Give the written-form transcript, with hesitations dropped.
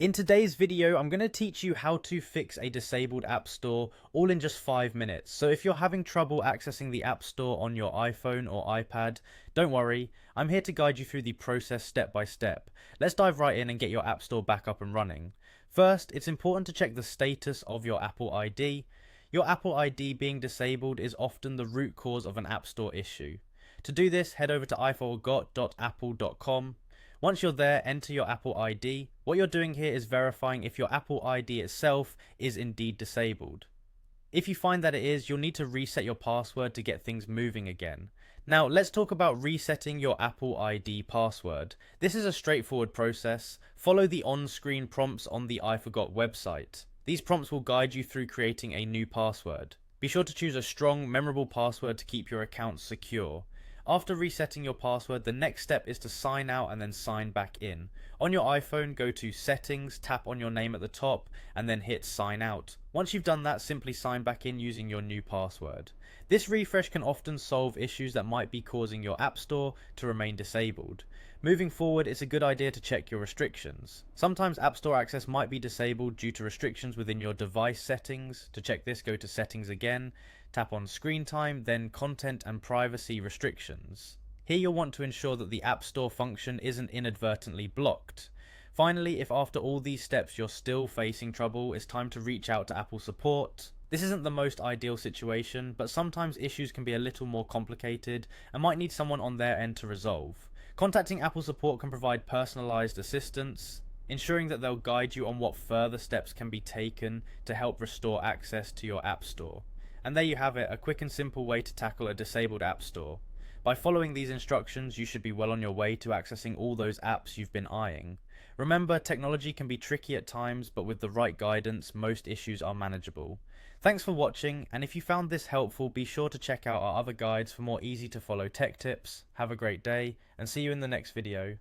In today's video, I'm going to teach you how to fix a disabled App Store all in just 5 minutes. So if you're having trouble accessing the App Store on your iPhone or iPad, don't worry, I'm here to guide you through the process step by step. Let's dive right in and get your App Store back up and running. First, it's important to check the status of your Apple ID. Your Apple ID being disabled is often the root cause of an App Store issue. To do this, head over to iforgot.apple.com. Once you're there, enter your Apple ID. What you're doing here is verifying if your Apple ID itself is indeed disabled. If you find that it is, you'll need to reset your password to get things moving again. Now, let's talk about resetting your Apple ID password. This is a straightforward process. Follow the on-screen prompts on the iForgot website. These prompts will guide you through creating a new password. Be sure to choose a strong, memorable password to keep your account secure. After resetting your password, the next step is to sign out and then sign back in. On your iPhone, go to Settings, tap on your name at the top, and then hit Sign Out. Once you've done that, simply sign back in using your new password. This refresh can often solve issues that might be causing your App Store to remain disabled. Moving forward, it's a good idea to check your restrictions. Sometimes App Store access might be disabled due to restrictions within your device settings. To check this, go to Settings again, tap on Screen Time, then Content and Privacy Restrictions. Here you'll want to ensure that the App Store function isn't inadvertently blocked. Finally, if after all these steps you're still facing trouble, it's time to reach out to Apple support. This isn't the most ideal situation, but sometimes issues can be a little more complicated and might need someone on their end to resolve. Contacting Apple support can provide personalized assistance, ensuring that they'll guide you on what further steps can be taken to help restore access to your App Store. And there you have it, a quick and simple way to tackle a disabled App Store. By following these instructions, you should be well on your way to accessing all those apps you've been eyeing. Remember, technology can be tricky at times, but with the right guidance, most issues are manageable. Thanks for watching, and if you found this helpful, be sure to check out our other guides for more easy to follow tech tips. Have a great day, and see you in the next video.